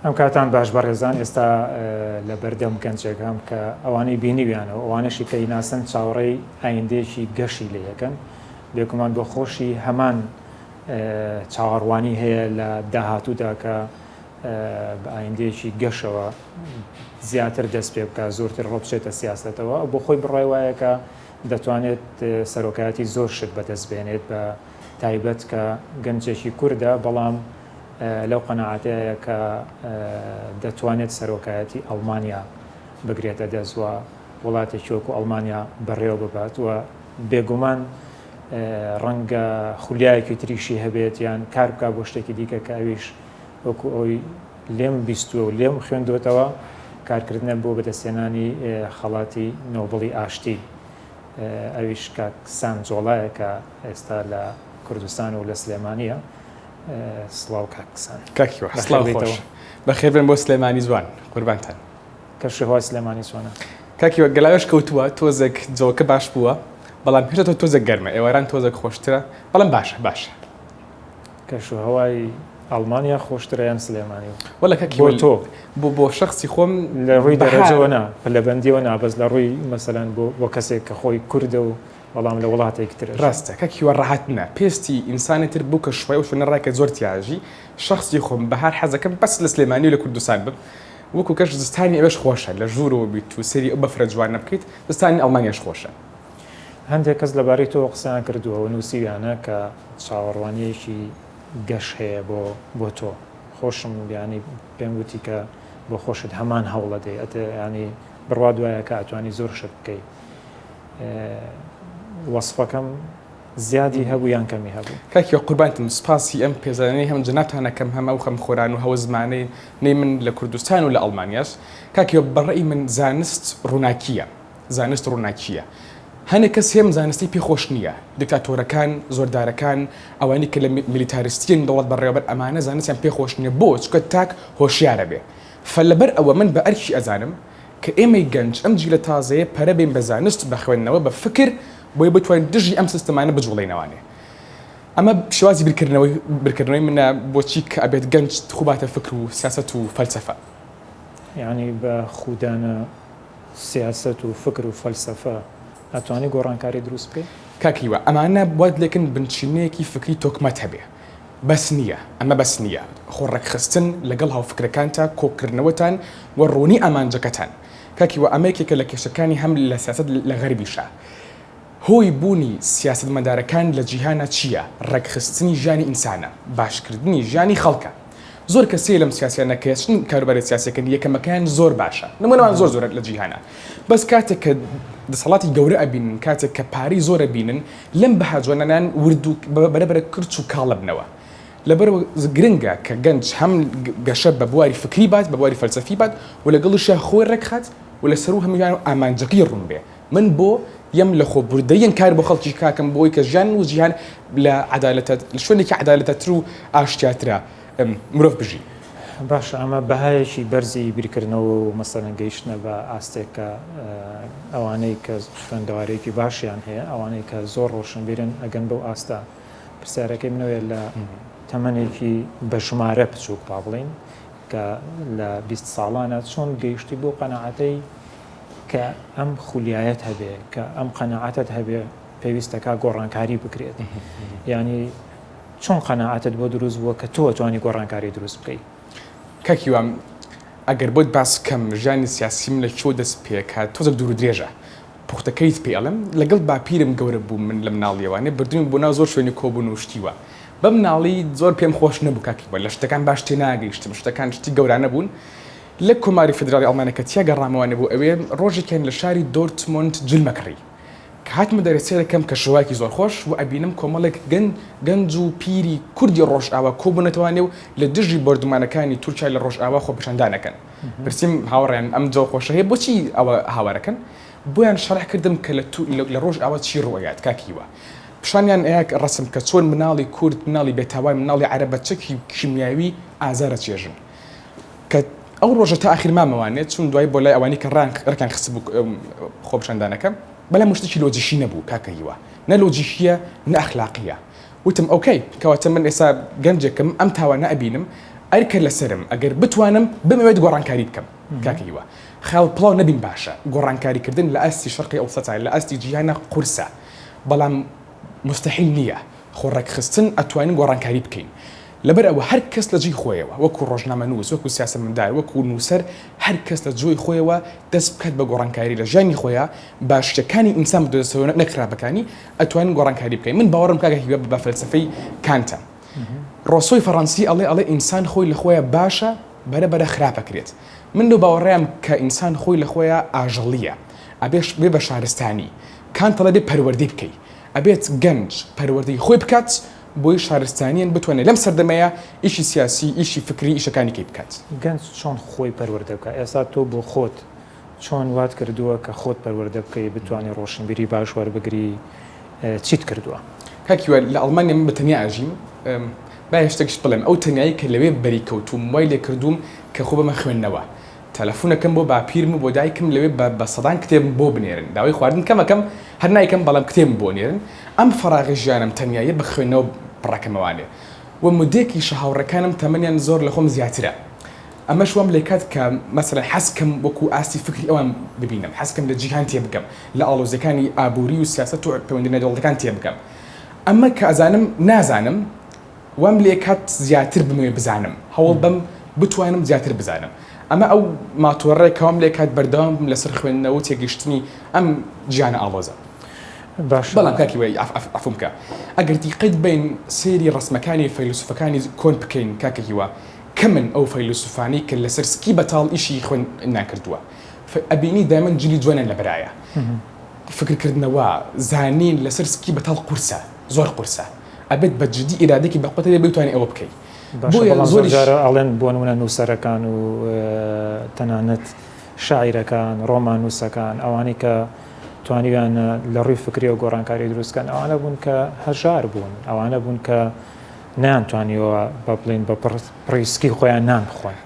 ئەم کاتان باش بەڕێزان ئێستا لە بەردەم گەنجێکم کە ئەوانەی بینیویانەوە ئەوانەشی کە ناسن چاوەڕێی ئایندێکی گەشی لە یەکەن بێگومان بۆ خۆشی هەمان چاوەڕوانی هەیە لە داهاتوودا کە بە ئایندێکی گەشەوە زیاتر دەست پێ بکە زۆرتر ڕۆبچێتە سیاسەتەوە بۆ خۆی بڕای وایە کە دەتوانێت سەرۆکایەتی زۆر شت بەدەستبێنێت بە تایبەت کە گەنجێکی کووردە بەڵام لەو قەنەعاتەیە کە دەتوانێت سەرۆکایەتی ئەڵمانیا بگرێتە دەستوە وڵاتێکی وەکو ئەڵمانیا بەڕێوە ببات و بێگومان ڕەنگە خولیایەکی تریشی هەبێت یان کار بکە بۆ شتێکی دیکە کە ئەویش وەکو ئەوی لێم بیستووە و لێم خوێندوێتەوە کارکردنە بۆ بەدەستێنانی خەڵاتی نۆبڵی ئاشتی ئەویش کاکسان جۆڵایە کە ئێستا لە کوردستان و لە سلێمانیە سڵاو کاکسان کاکیوە بەخێر بن بۆ سلێمانی جوان قوربانتان کەشهوای سلێمانی چۆنە کاکیوە گەلاوێش کەوتووە تۆزێک جۆکە باش بووە بەڵام پێشتۆ تۆزێک گەرمە ئێواران تۆزێک خۆشترە بەڵام باشە کەشهوای ئەڵمانیا خۆشترە یان سلێمانی وەلا کاکیوە تۆ بۆ شخصی خۆم لە ڕووی دەرەجەوە نا لە بەندیەوە نابەز لە ڕووی مەسەلەن بۆ کەسێک کە خۆی کوردە و بەڵام لە وڵاتێک تر ڕاستە کاکیوە ڕاحەتنە پێستی ئینسانێتر بوو کە شوێ و شوێنە ڕایکە زۆر تیاژی شخصی خۆم بەهار حەزەکەم بەس لە سلێمانی و لە کوردستان بم وەکو کەش زستانی ئەوەش خۆشە لە ژوورەوە بیت و سەری ئەو بەفرە جوانە بکەیت زستانی ئەڵمانیاش خۆشە هەندێک کەس لەبارەی تۆ قسەیان کردووە و نووسیویانە کە چاوەڕوانیەکی گەش هەیە بۆ تۆ خۆشم ینی پێم وتی کە بۆ خۆشت هەمان هەوڵە دەی ئەتە ینی بڕوا دوایە کە ئەتوانی زۆر شت بکەیت وەسفەکەم زیادی هەبوو یان کەمی هەبوو کاکیوە قوربانتم سپاسی ئەم پێزانەی هەم جنابتانەکەم هەمە و خەم خۆران و هەوە زمانەی نەی من لە کوردستان و لە ئەڵمانیاش کاکیوە بەڕێی من زانست ڕووناکیە هەنێک کەس هێم زانستی پێخۆش نییە دیکتاتۆرەکان زۆردارەکان ئەوانی کە لە میلیتاریستیین دەوڵەت بەڕێوەبەر ئەمانە زانستیان پێخۆش نییە بۆ چکە تاک هۆشیارە بێ فلەبەر ئەوە من بە ئەرکی ئەزانم کە ئێمەی گەنج ئەم جیلە تازەیە پەرە بین بە زانست بە خوێندنەوە بە فکر بۆی بتوانین دژی ئەم سیستەمانە بجوڵێنەوانێ ئەمە شێوازی برکردنەوەی منە بۆچی کە ئەبێت گەنج خوباتە فکر و سیاست و فەلسەفە یعنی بە خوددانە سیاست و فکر و فەلسەفە ئەتوانی گۆڕانکاری دروست بکەیت کاکیوە ئەمانە بواد لێکن بنچینەیەکی فکری تۆکمەت هەبێ بەس نییە ئەمە بەس نییە خۆڕێکخستن لەگەڵ هاوفکرەکانتە کۆکردنەوەتان و ڕوونی ئامانجەکەتان کاکیوە ئەمەیەکێکە لە کێشەکانی هەم لە سیاست لە غەربیشە هۆی بوونی سیاستمەدارەکان لە جیهانە چییە؟ ڕێکخستنی ژیانی ئینسانە باشکردنی ژیانی خەڵکە زۆر کەسێ لەم سیاسیانە کەچن کاروباری سیاسەکەن یەکەمەکان زۆر باشە نمونەوان زۆر لە جیهانە بەس کاتێک کە دەسەڵاتی گەورە ئەبینن کاتێک کە پاری زۆرە بینن لەم بەهاجوانانان وردو بەرەبرە کرچ و کاڵە بنەوە لەبەرەوە گرنگە کە گەنج هەم گەشە بە بواری فکری بات بە بواری فەلسەفی بات و لەگەڵیشە خۆی ڕێکخات و لەسەر و هەمویان ئامانجەکەی ڕوون بێ من بۆ یەم لە خۆبوردەیەن کار بۆ خەڵکی کاکەم بۆی کە ژیان و جیهان لە عەدالەتە لە شوێنێکی عەدالەتەتر و ئاشتیاترە مرۆڤ بژی باش ئەمە بەهایەکی بەرزی بیرکردنەوە و مەسەلەن گەیشتنە بە ئاستێکە ئەوانەی کە خوێندەوارێکی باشیان هەیە ئەوانەی کە زۆر ڕۆشنبیرن ئەگەن بەو ئاستا پرسیارەکەی منەوێت لە تەمەنێکی بە ژمارە بچووک با بڵین کە لە 20 ساڵانە چۆن گەیشتی بۆ قەنەعەتەی کە ئەم خولیایەت هەبێ کە ئەم قەنەعەتت هەبێ پێویستەکە گۆڕانکاری بکرێت ینی چۆن قەنەعەتت بۆ دروست بووە کە تۆ ئەتوانی گۆڕانکاری دروست بکەیت کاکیوە ئەگەر بۆت باس کەم ژیانی سیاسیم لە چۆ دەست پێکات تۆزێک دوور و درێژە پوختەکەیت پێڵم لەگەڵ باپیرم گەورە بوو من لە مناڵیەوانێ بردوین بۆ ناو زۆر شوێنی کۆبوون و شتیوە بە مناڵی زۆر پێم خۆش نەبوو کاکیوە لە شتەکان باش تێناگەیشتم شتەکان شتی گەورانە بوون لە کۆماری فدرالی ئەڵمانەکە تیاگەڕامەوانە بوو ئەوێ ڕۆژێکیان لە شاری دۆرتمۆند جلمەکڕی کە هاتمە دەرەسێ دەکەم کە شەواکی زۆر خۆش و ئەبینم کۆمەڵێک گەنج و پیری کوردی ڕۆژئاوا کۆبوونەتوانێ و لە دژی بەردومانەکانی تورکیا لە ڕۆژئاوا خۆپیشاندانەکەن پرسییم هاوڕێیان ئەم جۆ خۆشە هەیە بۆچی ئەوە هاوارەکەن بۆیان شەرح کردم کە لە ڕۆژئاوا چی ڕۆیات کاکیوە پیشانیان ئەیەک ڕسم کە چۆن مناڵی کورد مناڵی بێتاوای مناڵی عەرەبە چەکی کیمیاوی ئازارە چێژن کە ئەو ڕۆژە تا ئاخیر مامەوانێت چون دوای بۆ لای ئەوانی کە ڕێکیان خست بوو خۆپیشاندانەکە بەڵام شتێکی لۆجیشی نەبوو کاکەیوە نە لۆجیکیە نە ئەخلاقیە وتم ئۆکەی کەواتە من ئێستا گەنجێکم ئەم تاوانە ئەبینم ئەرکە لەسرم ئەگەر بتوانم بمەوێت گۆڕانکاری بکەم کاکەیوە خەڵ پڵاو نەبین باشە گۆڕانکاریکردن لە ئەستی شەرقی ئەوسەتای لە ئەستی جیهانە قورسە بەڵام مستحیل نییە خۆڕێکخستن ئەتوانین گۆڕانکاری بکەین لەبەر ئەوە هەر کەس لە جێی خۆیەوە وەکو ڕۆژنامەنووس وەکو سیاسەتمەدار وەکو نووسەر هەر کەس لە جۆی خۆیەوە دەست بکات بە گۆڕانکاری لە ژیانی خۆیە باشەکانی ئینسان بدۆزەوە نەخراپەکانی ئەتوانین گۆڕانکاری بکەین من باوەڕم کاکە هیوە بە فەلسفەی کانتە ڕۆسۆی فەڕەنسی ئەڵێ ئینسان خۆی لە خۆیە باشە بەرەبەرە خراپەکرێت من دو باوەڕێم کە ئینسان خۆی لە خۆیە ئاژەڵیە ئەبێش بێ بە شارستانی کانتەڵە بێ پەروەردەی بکەی ئەبێت گەنج پەروەردەی خۆی بکات بۆی شارستانیان بتوانێت لەم سەردەمەیە ئیشی سیاسی ئیشی فکری ئیشەکانی کەی بکات گەنج چۆن خۆی پەروەردە بکە ئێستا تۆ بۆ خۆت چۆن وات کردووە کە خۆت پەروەردە بکەی بتوانێت ڕۆشنبیری باش وەربگری چیت کردووە کاکیوە لە ئەڵمانیا من بەتەنیا ئاژیم با هێشتێکش بڵێم ئەو تەنایی کە لەوێ بەریکەوت و موبایل لێ کردووم کە خۆ بەمە خوێندنەوە تەلەفۆنەکەم بۆ باپیرم و بۆ دایکم لەوێ بە سەدان کتێبم بۆ بنێرن داوای خواردن کەمەکەم هەر نایکەم بەڵام کتێبم بۆ نێرن ئەم فەراغی ژیانم تەنیایە بە خوێندنەوە بڕەکەمەوانێ و مودێکی هاوڕەکانم تەمەنیان زۆر لە خۆم زیاترە ئەمەش وام لێ کات کە مەسەلەن حەزکەم وەکو ئاستی فکری ئەوان ببینم حەزکەم لە جیهان تێ بگەم لە ئاڵۆزەکانی ئابووری و سیاسەت و پەیوەندی نێودەوڵەتەکان تێ بگەم ئەمە کە ئەزانم نازانم وام لێ کات زیاتر بمێ بزانم هەوڵ بەم بتوانم زیاتر بزانم ئەمە ئەو ماتۆڕێکەوەم لێ کات بەردەوام لەسەر خوێندنەوە و تێگەشتنی ئەم گیانە ئاڵۆزە باش بەڵام کاکی وی عفوم بکە ئەگەر دیقەت بین سێری ڕسمەکانی فەیلسوفەکانی کۆن بکەین کاکەهیوە کە من ئەو فەیلسوفانی کە لەسەر سکی بەتاڵ ئیشی خوێن ناکردووە ئەبینی دایمەن جلی جوانە لەبەرایە فکرکردنەوە زانین لەسەر سکی بەتاڵ قورسە زۆر قورسە ئەبێت بە جدی ئیرادێکی بە قوتە بتوانێت ئەوە بکەیت زۆر ئەڵێن بۆ نمونە نووسەرەکان و تەنانەت شاعیرەکان ڕۆمان نووسەکان ئەوانی کە توانیویان لە ڕووی فکری و گۆڕانکاری دروستکەن ئەوانە بوون کە هەژار بوون ئەوانە بوون کە نیانتوانیەوە بە بڵین بە پڕیسکی خۆیان نان بخۆن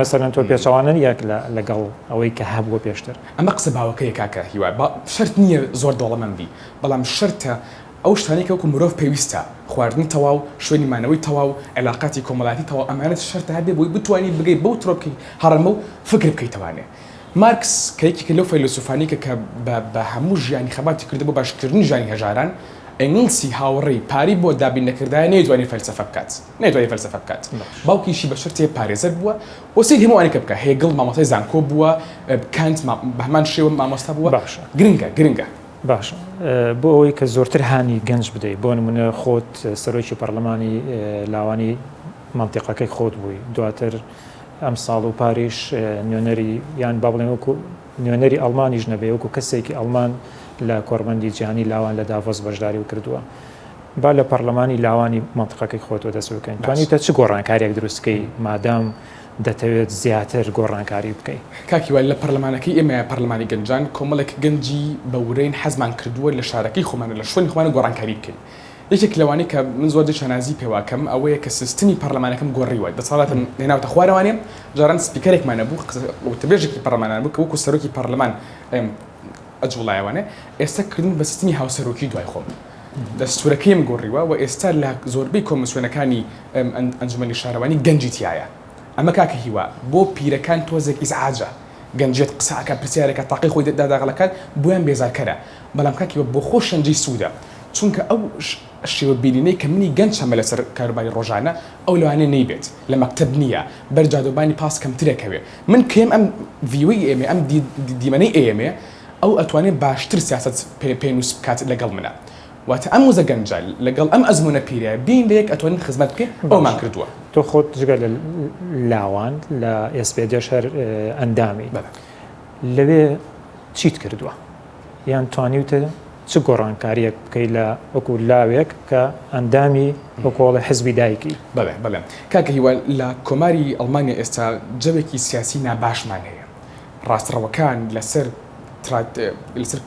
مەسەرەن تۆ پێچەوانن یەک لەگەڵ ئەوەی کە هەبووە پێشتر ئەمە قسە باوەکەیە کاکە هیوا شەرت نییە زۆر دەوڵەمەندی بەڵام شەرتە ئەو شتانێک وەکو مرۆڤ پێویستە خواردنی تەواو شوێنی مانەوەی تەواو علاقاتی کۆمەڵاتی تەواو ئەمانەت شەرتە هەبێ بۆی بتوانانی بگەی بەو تڕۆ بکەی هەڕەمە و فکر بکەیتەوانێ مارکس کەیەکێکە لەو فەیلسوفانی کە بە هەموو ژیانی خەباتی کرده بۆ باشکردنی ژیانی هەژاران ئەنگلسی هاوڕێی پاری بۆ دابین نەکردایە نەیتوانێت فەلسەفە بکات باوکیشی بە شەرتێ پارێزەر بووە وەسیل هەمووانێکە بکە هێگڵ مامۆستای زانکۆ بووە کانت بە هەمان شێوە مامۆستا بووە گرنگە باش بۆ ئەوەی کە زۆرتر هانی گەنج بدەیت بۆ نمونە خۆت سەرۆکی پەرلەمانی لاوانی مامتیقەکەی خۆت بووی دواتر ئەم ساڵ و پاریش نوێنەری یان با بڵێن وەکو نوێنەری ئەڵمانیش نەبێ وەکو کەسێکی ئەڵمان لە کۆڕبەندی جیهانی لاوان لە دافۆس بەشداری و کردووە با لە پەرلەمانی لاوانی مامتیقەکەی خۆتەوە دەست بکەین توانیتە چ گۆڕانکاریێک دروستکەی مادام دەتەوێت زیاتر گۆڕانکاری بکەیت کاکیوە لە پەرلەمانەکەی ئێمە پەرلەمانی گەنجان کۆمەڵێک گەنجی بە ورەین حەزمان کردووە لە شارەکەی خۆمانە لە شوێنی خۆمانە گۆڕانکاری بکەین یەکێک لەوانەیە کە من زۆر شەنازی پێواکەم ئەوەیە کە سیستمی پەرلەمانەکەم گۆڕیوە دەسەڵاتە لێناوتە خوارەوانێ جاران سپیکەرێکمانە بوو وتەبێژێکی پەرلەمانە بوو کە وەکو سەرۆکی پەرلەمان ئەجوڵایەوانێ ئێستا کردن بە سیستمی هاوسەرۆکی دوای خۆم دەستورەکەیم گۆڕیوە و ئێستا لە زۆربەی کۆمسیۆنەکانی ئەنجومەنی شارەوانی گەنجی تایە ئەمە کاکە هیوا بۆ پیرەکان تۆزێک ئیزعاجە گەنجێت قسەکە پرسیارێکە تاقی خۆی داداغڵەکان بۆیان بێزارکەرە بەڵام کاکیوە بۆ خۆ شەنجەی سوودە چونکە ئەو شێوە بینینەی کە منی گەنج هەمە لەسەر کاروباری ڕۆژانە ئەو لەوانێ نەیبێت لە مەکتەب نییە بەرجادۆبانی پاس کەمترێکەوێ من کێم ئەم ڤیوەی ئێمێ ئەم دیمەنەی ئێمێ ئەو ئەتوانێت باشتر سیاست پێنووس بکات لەگەڵ منە واتە ئەم وزە گەنجە لەگەڵ ئەم ئەزمونە پیرە بین لەیەک ئەتوانین خزمەت بکەین ئەومان کردووە تۆ خۆت جگە لە لاوان لە ئێسپێدێش هەر ئەندامی لەوێ چیت کردووە یان توانیوتە چ گۆڕانکاریەک بکەیت لە وەکو لاوێک کە ئەندامی وەکۆڵە حزبی دایکی بەڵێ کاکە هیوا لە کۆماری ئەڵمانیا ئێستا جەوێکی سیاسی ناباشمان هەیە ڕاستڕەوەکان لەسەر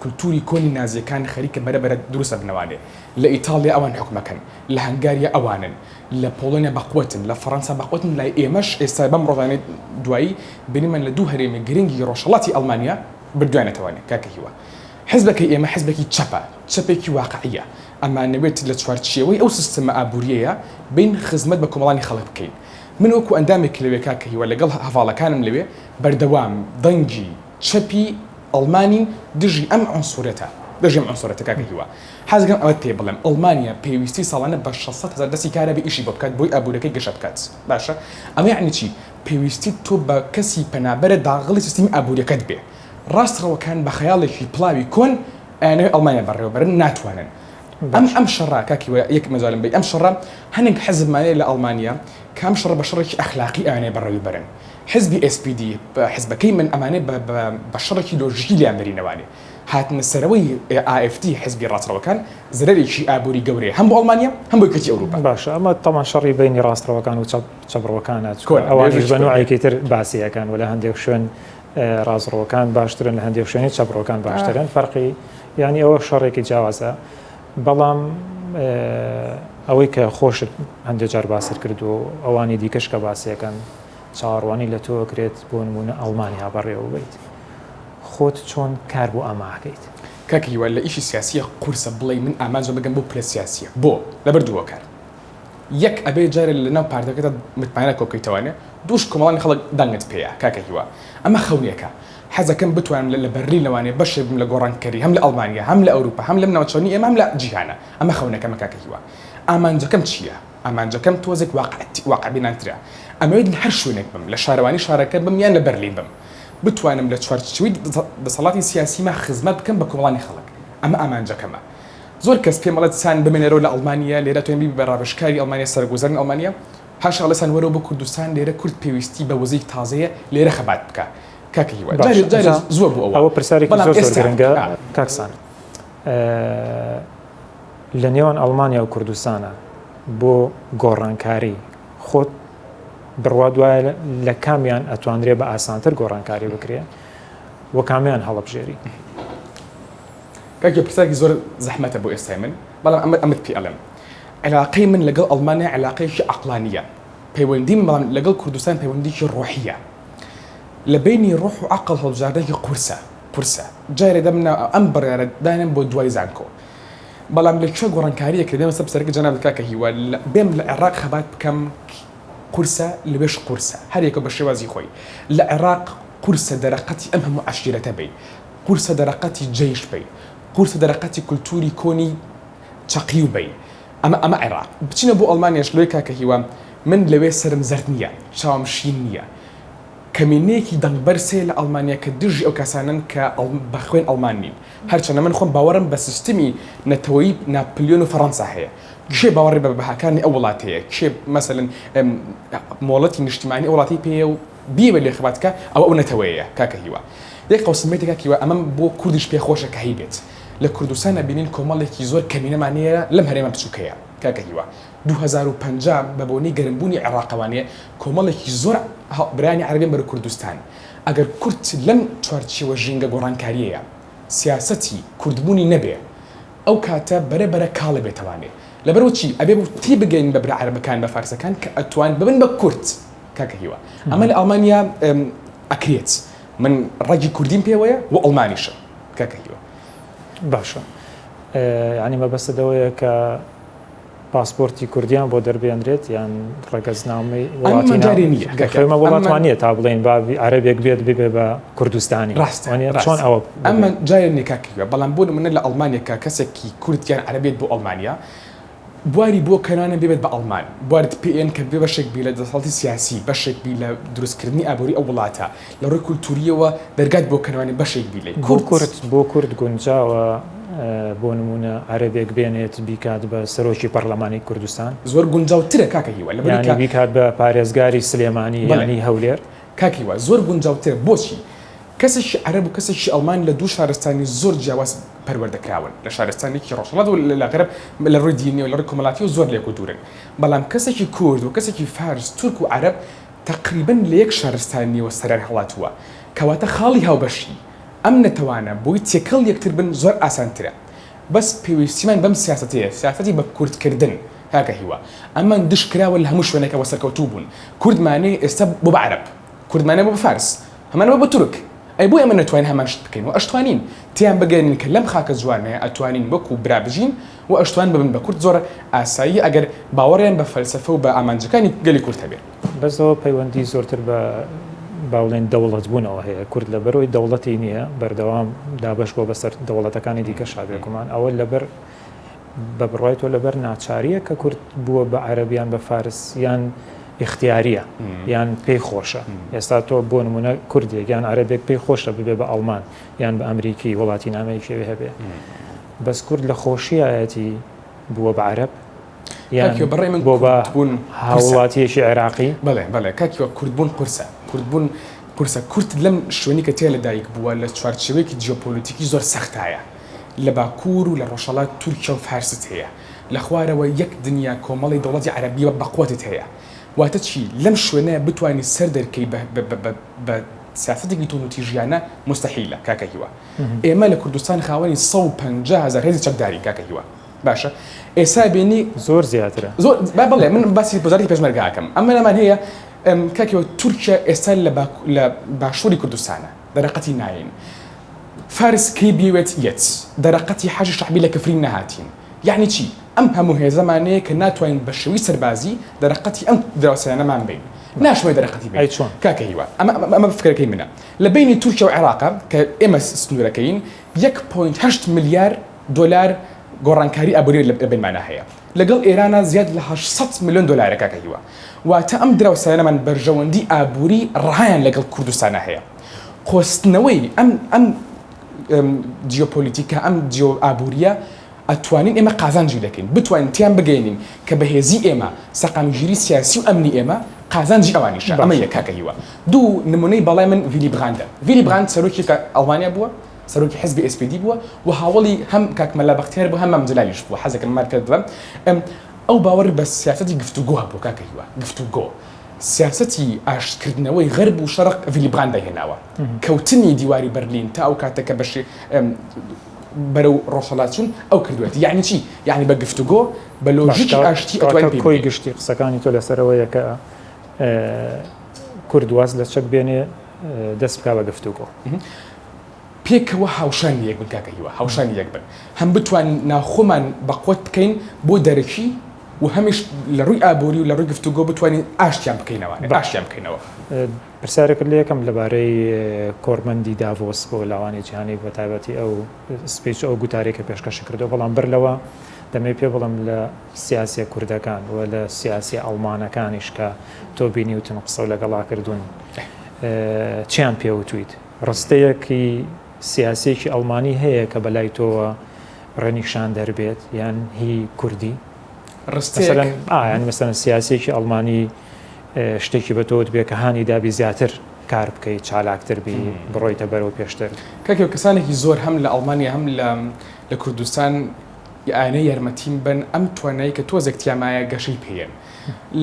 کولتوری کۆنی نازیەکان خەریکە بەرەبەرە دروستە بنەوانێ لە ئیتالیا ئەوان حکومەکەن لە هەنگاریا ئەوانن لە پۆڵۆنیا بەقوتن لە فەڕەنسا بەقوتن لای ئێمەش ئێستا بەم ڕۆژانەی دوایی بینیمان لە دوو هەرێمی گرنگی ڕۆژهەڵاتی ئەڵمانیا بردوانێتەوانێ کاکە هیوا حزبەکەی ئێمە حزبێکی چەپێکی واقعیە ئەمان نەوێت لە چوارچێوەی ئەو سیستەمە ئابووریەیە بین خزمەت بە کۆمەڵانی خەڵک بکەین من وەکو ئەندامێک لەوێ کاکە هیوا لەگەڵ هەڤاڵەکانم لەوێ بەردەوام دەنگی چەپی ئەڵمانی دژی ئەم عنسورەتە دژی ئەم عنسورەتە کاکە هیوا حەزەکەم ئەوەت پێ بڵێم ئەڵمانیا پێویستی ساڵانە بە 600,000 دەستی کارە بە ئیشی بۆ بکات بۆی ئابوورەکەی گەشە بکات باشە ئەمە یعنی چی پێویستی تۆ بە کەسی پەنابەرە داغڵی سیستمی ئابووریەکەت بێ ڕاستەوەکان بە خەیاڵێکی پڵاوی کۆن ئەیانەوێ ئەڵمانیا بەڕێوەبەرن ناتوانن ئەم شەڕا کاکیوە یەک مەجالم بێ ئەم شەڕە هەنێک حەزبمانەیە لە ئەڵمانیا کام شەڕە بە شەڕێکی ئەخلاقی ئەیانەیە بەڕێوەبەرن حزبی SPD حزبەکەی من ئەمانێ بە شەڕێکی لۆژیکی لیان بەرینەوانێ هاتنە سەرەوەی AFD حزبی ڕاستەوەکان زرەرێکی ئابووری گەورەیە هەم بۆ ئەڵمانیا هەم بۆ کەتی ئەوروپا باشە ئەمە تەمان شەڕی بینی ڕاستەوەکان و چەبڕەوەکانە ئەوانیش بە نوعێکی تر باسیەکان و لە هەندێک شوێن ڕازڕەوەکان باشترن لە هەندێک شوێنی چەبڕەوەکان باشترن فەرقی ینی ئەوە شەڕێکی جیاوازە بەڵام ئەوەی کە خۆشت هەندێک جار باسر کرد و ئەوانی دیکەش کە باسیەکەن چاوەڕوانی لە تۆ کرێت بۆ نمونە ئەڵمانیا بەڕێوە بیت خۆت چۆن کار بۆ ئاماکەیت کاکیوە لە ئیشی سیاسیە قورسە بڵێ من ئامانجە بگەم بۆ پلە سیاسیە بۆ لەبەر دووە کار یەک ئەبێ جارە لەناو پارتەکەتە متمانە کۆبکەیتەوانێ دووش کۆمەڵانی خەڵک دەنگت پێەیە کاکەهیوە ئەمە خەونیەکە حەزەکەم بتوانم لە بەرلی لەوانێ بەشێ بم لە گۆڕانکەری هەم لە ئەڵمانیا هەم لە ئەوروپا هەم لە ناوچەوانی ئێمە هەم لە جیهانە ئەمە خەونەکەمە کاکەهیوە ئامانجەکەم چییە ئامانجەکەم تۆزێک واقعبینانترە ئەمەوێت لە هەر شوێنێک بم لە شارەوانی شارەکە بم یان لە بەرلین بم بتوانم لە چوارچێوەی دەسەڵاتی سیاسیمە خزمەت بکەم بە کۆمەڵانی خەڵک ئەمە ئامانجەکەمە زۆر کەس پێم دەڵێت سان بمێنەرەوە لە ئەڵمانیا لێرە توێن بی بە ڕابشکاری ئەڵمانیا سەرگوزەرن ئەڵمانیا پاش ئەڵێسان وەرەوە بە کوردستان لێرە کورد پێویستی بە وەزەی تازەیە لێرە خەبات بکە کاکەهیوە زۆر بوو ئەوە پرسیارێکی زۆر گرنگە کاکسان لە نێوان ئەڵمانیا و کوردستانە بۆ گۆڕانکاری خۆت بڕوا دوایە لە کامیان ئەتوانرێ بە ئاسانتر گۆڕانکاری بکرێ وە کامیان هەڵەبژێری کاکی پرسیارێکی زۆر زەحمەتە بۆ ئێستای من بەڵام ئەمەت پێ ئەڵێم علاقەی من لەگەڵ ئەڵمانیا علاقەیەکی عەقلانیە پەیوەندیم بەڵام لەگەڵ کوردستان پەیوەندیکی ڕۆحیە لە بینی ڕۆح و عەقڵ هەڵبژاردنێکی قورسە جارێ دەمنا ئەم بڕیارە دانم بۆ دوای زانکۆ بەڵام لە کوێ گۆڕانکاریەکە دێمە سەر پرسیارەکە جەناب کاکەهیوە بێم لە عێراق خەبات بکەم قورسە لەبێش قورسە هەر یەکە بە شێوازی خۆی لە عێراق قورسە دەرەقەتی ئەم هەموو عەشیرەتە بی قورسە دەرەقەتی جەیش بی قورسە دەرەقەتی کولتوری کۆنی چەقی و بی ئەمە عێراق بچینە بۆ ئەڵمانیاش لۆی کاکەهیوە من لەوێ سرم زەرد نییە چاوم شین نییە کەمینەیەکی دەنگبەرسێ لە ئەڵمانیا کە دژی ئەو کەسانن کە بە خوێن ئەڵمان نین هەرچەندە من خۆم باوەڕم بە سیستمی نەتەوەیی ناپلیۆن و فەڕەنسا هەیە کێ باوەڕێ بە بەهاکانی ئەو وڵاتەیە کێ مەسەلەن مۆڵەتی نیشتیمانی وڵاتی پێ و بیوە لێ خباتکە ئەو نەتەوەیە کاکەهیوە یەک قەوسمێتی کاکەهیوە ئەمەم بۆ کوردیش پێ خۆشە کە هەی بێت لە کوردستان ئەبینین کۆمەڵێکی زۆر کەمینەمانەیە لەم هەرێمە بچووکەیە کاکەهیوە 2050 بە بۆنەی گەرمبوونی عێراقەوانەیە کۆمەڵێکی زۆر برانی عەرەبیان بەرە کوردستان ئەگەر کورد لەم چوارچێوە ژینگە گۆڕانکاریەیە سیاسەتی کوردبوونی نەبێ ئەو کاتە بەرەبەرە کاڵە بێتەوانێ لەبەرەوە چی ئەبێ تی بگەین بە برا عەرەبەکان بە فارسەکان کە ئەتوان ببن بە کورد کاکەهیوە ئەمە لە ئەڵمانیا ئەکرێت من ڕەگی کوردیم پێوەیە و ئەڵمانیشە کاکەهیوە باشە ینی مەبەستەوەیە کە پاسپۆرتی کوردیان بۆ دەربێنرێت یان ڕەگەزنامەی وڵاتیمە وڵاتوانیە تا بڵێن بابی عەرەبێک بێت ببێ بە کوردستانی چۆن ئەوە ئەمە جای نێکاکەوە بەڵام بۆ منە لە ئەڵمانیەکە کەسێکی کوردیان عەرەبێت بۆ ئەڵمانیا بواری بۆ کەنانە بێت بە ئەڵمان بوارد PN کە بێ بەشێک بی لە دەسەڵاتی سیاسی بەشێک بی لە دروستکردنی ئابووری ئەو وڵاتە لە ڕووی کولتوریەوە دەرگات بۆ کەنوانی بەشێک بی لێ بۆ کورد گونجاوە بۆ نمونە عەرەبێک بێنێت بیکات بە سەرۆکی پەرلەمانی کوردستان زۆر گونجاوترە کاکەهیوە لەبەرکە بیکات بە پارێزگاری سلێمانی ینی هەولێر کاکەهیوە زۆر گونجاوترە بۆچی کەسێکی عەرەب و کەسێکی ئەڵمان لە دوو شارستانی زۆر جیاواز پەروەردەکراون لە شارستانێکی ڕۆژهەڵات و لە غەرب لە ڕووی دینی و لە ڕووی کۆمەڵاتی و زۆر لێک و دوورن بەڵام کەسێکی کورد و کەسێکی فارس تورک و عەرەب تقریباً لە یەک شارستانیەوە سەرەر هەڵاتووە کەواتە خاڵی هاوبەشی ئەم نەتەوانە بۆی تێکەڵ یەکتر بن زۆر ئاسانترە بەس پێویستیمان بەم سیاسەتەیە سیاسەتی بە کوردکردن کاکەهیوە ئەمان دشکراوە لە هەموو شوێنێکەوە سەرکەوتوو بوون کوردمانەی ئێستا بۆ بە عەرەب کوردمانە بۆ بە فارس هەمانەوە بە تورک ئەی بۆ ئێمە نەتوانین هەمانشت بکەین و ئەشتوانین تیان بگەین کە لەم خاکە جوانەیە ئەتوانین وەکو برا بژین و ئەشتوان ببن بە کورد زۆر ئاسایی ئەگەر باوەڕیان بە فەلسەفە و بە ئامانجەکانی گەلی کورد هەبێت. بەسەوە پەیوەندی زۆرتر بە باوڵێن دەوڵەت بوونەوە هەیە کورد لە بەرەوەی دەوڵەتی نییە بەردەوام دابش بۆ بەسەر دەوڵەتەکانی دیکە شابێکمان ئەوە لەبەر بە بڕای تۆ لەبەر ناچاریە کە کورد بووە بە عەرەبیان بە فارس یان اختیاریە یان پێی خۆشە ئێستا تۆ بۆ نمونە کوردێک یان عەرەبێک پێی خۆشە ببێ بە ئەڵمان یان بە ئەمریکی وڵاتی نامەیەکی هەبێ بەس کورد لە خۆشیایەتی بووە بە عەرەب یان بۆ بە هاوڵاتیەکی عێراقی بەڵێ کاکیوە کوردبوون قورسە کورد لەم شوێنی کە تێ لەدایک بووە لە چوارچێوەیەکی جیۆپۆلیتیکی زۆر سەختایە لە باکوور و لە ڕۆژهەڵات تورکیا و فارست هەیە لە خوارەوە یەک دنیا کۆمەڵی دەوڵەتی عەرەبیە بەقوتت هەیە واتە چی لەم شوێنەیە بتوانانی سەر دەرکەی بە سیاسەتێکی تۆنوتی ژیانە مستەحیلە کاکە هیوە ئێمە لە کوردستان خاوەنی 150,000 هێزی چەکداری کاکە هیوە باشە ئێستا بینی زۆر زیاترە زۆر بەڵێ من باسی وەزارەتی پێشمەرگاکەم ئەمە لەمان هەیە کاکەوە تورکیا ئێستا لە باشووری کوردستانە دەرەقەتی ناین فارس کەی بێوێت یەت دەرەقەتی حەجی شەعبی لە کەفرین نەهاتین یعنی چی ئەم هەموو هێزەمانەیە کە ناتوانین بە شێوەی سەربازی دەرەقەتی ئەم دراوسێنەمان بین ناشمەوێت دەرەقەتی بین کاکە هیوە ئەمە فکرەکەی منە لە بینی تورکیا و عێراق کە ئێمە سنوورەکەین 1.8 ملیار دلار گۆڕانکاری ئابووری لە بینمانە هەیە لەگەڵ ئێرانە زیاد لە 800 ملیۆن دلار کاکە هیوە واتە ئەم دراوسێنەمان بەرژەوەندی ئابووری ڕایان لەگەڵ کوردستانە هەیە خۆستنەوەی ئەم جیۆپۆلیتیکە ئەم جیۆ ئابووریە ئەتوانین ئێمە قازانجی دەکەین بتوانین تیان بگەینین کە بەهێزی ئێمە سەقامگیری سیاسی و ئەمنی ئێمە قازانجی ئەوانیشە ئەمە یەکاکە هیوە دوو نمونەی بەڵای من ویلی براندە ویلی براند سەرۆکی ئەڵمانیا بووە سەرۆکی حزبی SPD بووە و هاوڵی هەم کاکمەلا بەختیار بوو هەم مەمجلالیش بووە حەزەکەم مارکە دڵم ئەو باوەڕ بە سیاسەتی گفتوگۆ هەبوو کاکە هیوە گفتوگۆ سیاسەتی ئاشتکردنەوەی غەرب و شەرق ویلی براند هێناوە کەوتنی دیواری بەرلین تا ئەو کاتەکە بەشی بەرەو ڕۆژهەڵاتچوون ئەو کردوێت یعنی چی یعنی بە گفتوگۆ بە لۆژیکی ئاشتی ئەتوانین کۆی گشتی قسەکانی تۆ لەسەرەوەیە کە کورد واز لە چەک بێنێ دەست بکا بە گفتوگۆ پێکەوە هاوشانی یەک بن کاکە هیوە هاوشانی یەک بن هەم بتوانین ناخۆمان بەقوت بکەین بۆ دەرەکی و هەمیش لە ڕووی ئابووری و لە ڕووی گفتوگۆ بتوانین ئاشتیان بکەینەوە ئاشتیان بکەینەوە پرسیارێکرد لە یەکەم لەبارەی کۆرمەندی داڤۆس بۆ لاوانی جیهانی بە تایبەتی ئەو سپیچ ئەو گوتارێکە پێشکەش کردو بەڵام بەر لەوە دەمەوێت پێ بڵم لە سیاسی کوردەکان و لە سیاسی ئەڵمانەکانیش کە تۆ بینی وتن قسە و لەگەڵا کردوون چیان پێوتویت ڕستەیەکی سیاسێکی ئەڵمانی هەیە کە بەلای تۆوە ڕەنیشان دەربێت یان هی کوردی ڕستیان مەسەن سیاسێکی ئەڵمانی شتێکی بە تۆت بێ کە هانی دابی زیاتر کار بکەیت چالاکتر بی بڕۆیتە بەرەو پێشتر کاکێ کەسانێکی زۆر هەم لە ئەڵمانیا هەم لە کوردستان ئاینەی یارمەتیم بن ئەم توانایی کە تۆزێک تیامایە گەشەی پێیان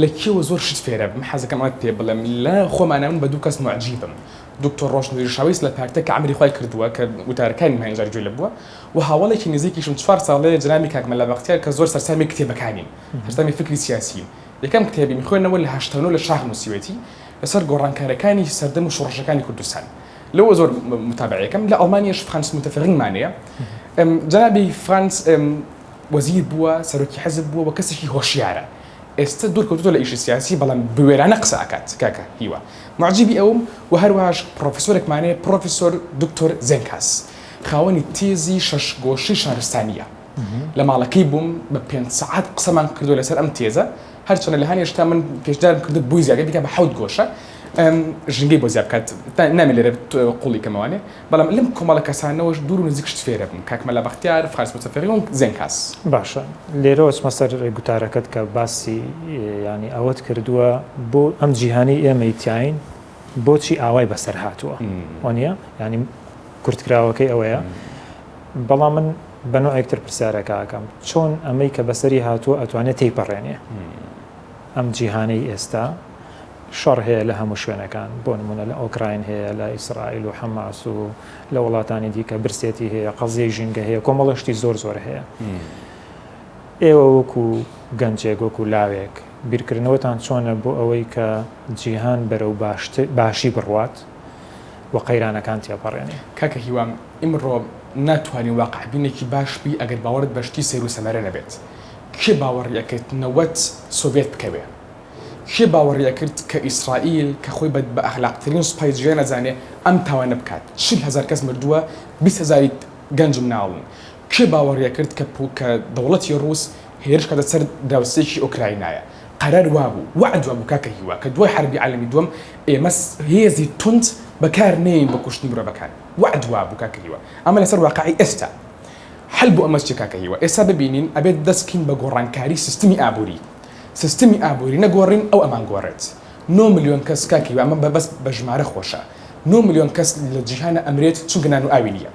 لە کێوە زۆر شت فێرە بم حەزەکەم ئەوەت پێ بڵێم لە خۆمانەوە بە دوو کەس معجیبم دکتۆر ڕۆشنووری شاویس لە پارتە کە ئەمری خۆی کردووە کە وتارەکانی ماهێنجار گوێ لە بووە و هاوڵێکی نزیکیشم 4 ساڵەیە جنامی کاکمەلا بەختیار کە زۆر سەرسامی کتێبەکانین هەرسامی فکری سیاسیین یەکەم کتێبی میخوێنەوە لە 89 لە شاخ نووسیوێتی لەسەر گۆڕانکارەکانی سەردەم و شۆڕشەکانی کوردستان لەوە زۆر متابعەکەم لە ئەڵمانیاش فرانس متفقینمانەیە جنابی فرانس وەزیر بووە سەرۆکی حەزب بووە و کەسێکی هۆشیارە ئێستا دوورکەوتووە لە ئیشی سیاسی بەڵام بوێرانە قسە ئاکات کاکە هیوە معجیبی ئەوم و هەروەهاش پرۆفسۆرێکمانەیە پرۆفسۆر دکتۆر زێنکاس خاوەنی تێزی شەشگۆشی شارستانیە لە ماڵەکەی بووم بە 5 سەعات قسەمان کردو لەسەر ئەم تێزە هەرچەنە لە هەنێ شتا من پێشدارم کردو بووی زیادە بکە بە 7 گۆشە ژنگەی بۆ زیاد بکات نامێ لێرە قوڵی کەمەوانێ بەڵام لەم کۆمەڵە کەسانەوەش دوور و نزیک شت فێرە بووم کاکمەلا بەختیار فرانس متفقین زێنکاس باشە لێرەوە چمە سەر گوتارەکەت کە باسی ینی ئەوەت کردووە بۆ ئەم جیهانی ئێمەی تیاین بۆچی ئاوای بەسەر هاتووە وانە ینی کورتکراوەکەی ئەوەیە بەڵام من بە نوعێکتر پرسیارەکەکەم چۆن ئەمەی کە بەسەری هاتووە ئەتوانێت تێیپەڕێنێ ئەم جیهانەی ئێستا شەڕ هەیە لە هەموو شوێنەکان بۆ نمونە لە ئۆکراین هەیە لە ئیسرائیل و حەماس و لە وڵاتانی دیکە برسێتی هەیە قەزیەی ژینگە هەیە کۆمەڵشتی زۆر هەیە ئێوە وەکو گەنجێک وەکو لاوێک بیرکردنەوەتان چۆنە بۆ ئەوەی کە جیهان بەرەو باشی بڕوات وەقەیرانەکان تێپەڕێنێ. کاکە هیوام ئیمڕۆ ناتوانین واقع بینێکی باش بی ئەگەر باوەڕت بەشتی سەیر و سەمەرە نەبێت. کێ باوەڕیەکرد نەوەت سۆڤێت بکەوێ؟ کێ باوەڕیەکرد کە ئیسرائیل کە خۆی بە ئەخلاقترین سوپای جیهان نەزانێ ئەم تاوانە بکات؟ 40,000 کەس مردووە، 20,000 گەنجم ناڵن. کێ باوەڕیەکرد کە دەوڵەتی ڕووس هێرش کاتە سەر دراوسێکی ئۆکراینایە؟ قەرار وابوو، وعد وابوو کاکە هیوا کە دوای حربی عالەمی دووەم ئێمە هێزی تونند بەکار نێین بە کوشتنی مرۆڤەکان. وعد وابوو کاکە هیوا. ئەمە لەسەر واقعی ئێستا. حل بۆ ئەمە چی کاکە هیوا؟ ئێستا ببینین ئەبێت دەستکین بە گۆڕانکاری سیستمی ئابووری. سیستمی ئابووری نەگۆڕین ئەو ئەمان گۆڕێت. 9 ملیۆن کەس کاکە هیوا ئەمە بەبەست بە ژمارە خۆشە. 9 ملیۆن کەس لە جیهانە ئەمرێت چونکە نان و ئاوی نییە.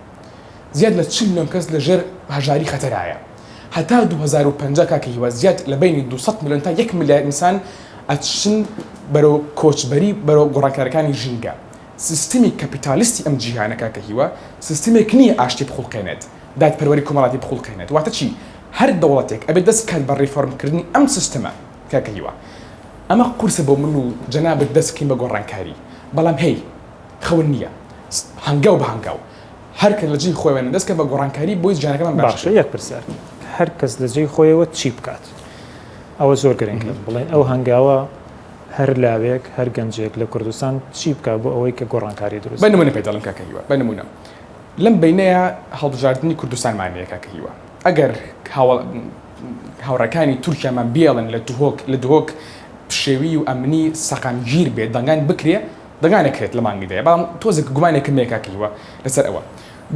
زیاد لە 40 ملیۆن کەس لەژێر هەژاری خەتەرایە. هەتا 2050 کاکە هیوا زیاد لە بینی 200 ملیۆن تا 1 ملیار ئینسان ئەچن بەرەو کۆچبەری بەرەو گۆڕانکاریەکانی ژینگە. سیستمی کەپیتالیستی ئەم جیهانە کاکە هیوا سیستمێک نییە ئاشتی بخوڵقێنێت، دادپەروەری کۆمەڵاتی بخوڵقێنێت. واتە چی؟ هەر دەوڵەتێک ئەبێت دەست کات بە ڕیفۆرمکردنی ئەم سیستەمە کاکە هیوا. ئەمە قورسە بۆ من و جەنابەت دەستکەین بە گۆڕانکاری. بەڵام هەی خەون نییە، هەنگاو بە هەنگاو هەر کە لە جێی خۆیانە دەستکە بە گۆڕانکاری بۆی جیهانەکەمان باشە. یەک پرسیار، هەر کەس لە جێی خۆیەوە چی بکات؟ ئەوە زۆر گرنگە بڵێن ئەو هەنگاوە هەر لاوێک هەر گەنجێک لە کوردستان چی بکات بۆ ئەوەی کە گۆڕانکاری دروست. بە نمونە پێداڵم کاکە هیوا، بە نمونە لەم بینەیە هەڵبژاردننی کوردستانمانەیە کاکە هیوا. ئەگەر هاوڕەکانی تورکیامان بێڵن لە دهۆک پشێوی و ئەمنی سەقامگیر بێت دەنگان بکرێ دەنگانەکرێت لە مانگیدەیە. بەڵام تۆزێک گومانێکم لێ کاکە هیوا لەسەر ئەوە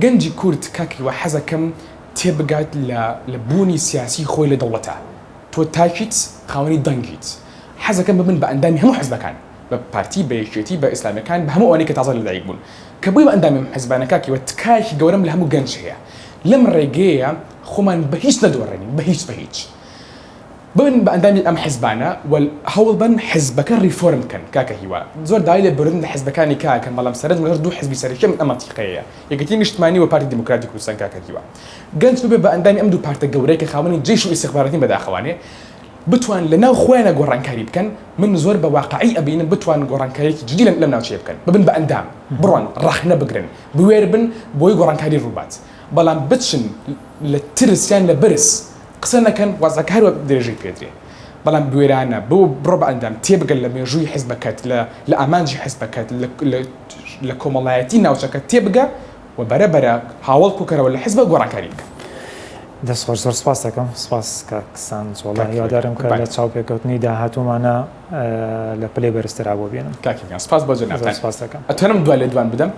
گەنجی کورد کاکە هیوا حەزەکەم تێبگات لە بوونی سیاسی خۆی لە دەوڵەتە. تۆ تاکیت خاوەنی دەنگیت. حەزەکەم ببن بە ئەندامی هەموو حەزبەکان، بە پارتی بە یەکێتی بە ئیسلامیەکان بە هەموو ئەوانەی کە تازە لەدایک بوون کە بۆی بە ئەندامی حەزبانە کاکە هیوا تکایەکی گەورەم لە هەموو گەنج هەیە. لەم ڕێگەیە خۆمان بە هیچ نەدۆڕێنین، بە هیچ ببن بە ئەندامی ئەم حیزبانە هەوڵ بن حیزبەکە ریفۆرم بکەن کاکە هیوا. زۆر دای لێ بردن لە حیزبەکانی کاکەن، بەڵام سەرنج لەژێر دوو حیزبی سەرەکیەم ئەمە تیقەیە، یەکێتی نیشتمانی و پارتی دیموکراتی کوردستان کاکە هیوا. گەنج ببێ بە ئەندامی ئەم دوو پارتە گەورەی کە خاوەنی جێش و ئیستیخباراتی بەداخەوانێ بتوان لەناو خۆیانە گۆڕانکاری بکەن. من زۆر بە واقعی ئەبینم بتوان گۆڕانکاریەکی جدی لەم ناوچەیە بکەن، ببن بە ئەندام بڕۆن ڕەخنە بگرن بوێر بن بۆی گۆڕانکاری ڕووبات. بەڵام بچن لە ترسیان لە برس قسە نەکەن وازەکە هەروە درێژەی پێدرێ. بەڵام بوێرانە بڕۆ بە ئەندام تێبگەن لە مێژووی حیزبەکەت لە ئامانجی حیزبەکەت لە کۆمەڵایەتی ناوچەکە تێبگە و بەرەبەرە هاوڵ کوکەرەوە لە حیزبە گۆڕانکاری بکە. دەستخۆش زۆر سپاس دەکەم. سپاس کاکسان جوڵە یاددارم کە لە چاوپێکەوتنی داهاتوومانە لە پلێ بەرزترا بۆ بێنم. کاکیان سپاس بۆ جەنابتان. سپاس دەکەم. ئەتوانم دوای لە دوان بدەم.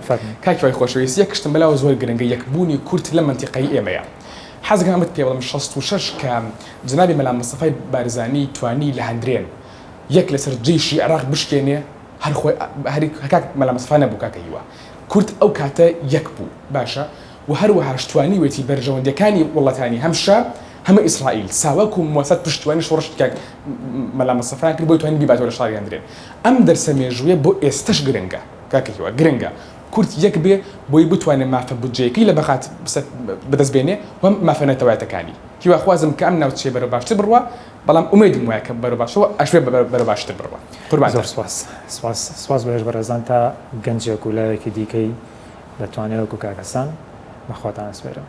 کاکی خۆشەویستی یەک شتم بەلاوە زۆر گرنگە یەکبوونی کورد لە منتیقەی ئێمەیە. حەزەکەم ئەمەت پێ بڵێم 66 کە جنابی مەلا مستەفای بارزانی توانی لە هەندرێن یەک لەسەر جێیشی عێراق بشکێنێ هەر کاک مەلا مستەفا نەبوو کاکە هیوا. کورد ئەو کاتە یەک بوو باشە و هەروەها شتوانی وێتی بەرژەوەندەکانی وڵاتانی هەمشە هەمە ئیسرائیل ساوەک و موسەد پشتوانی شۆڕش کاک مەلا مستەفا کرد بۆی توانی بیباتەوە لە شاری هەندرێن. ئەم دەرسە مێژوویە بۆ ئێستش گرنگە کاکە هیوا، گرنگە کورد یەک بێ بۆی بتوانێت مافە بودجەیەکەی لە بەخات بەدەستبێنێ و مافە نەتەوایەتەکانی. هیوا خوازم کە ئەم ناوچەیە بەرەو باشتر بڕوە، بەڵام ئومێدم وایە کە بەرەو باشەوە ئەشوێ بەرەو باشتر بڕوە. قوربان. زۆر سپاس بەهێش بەڕێزان تا گەنجێک و لایەکی دیکەی دەتوانێت وەکو کاکەسان بەخواتان سپێرم.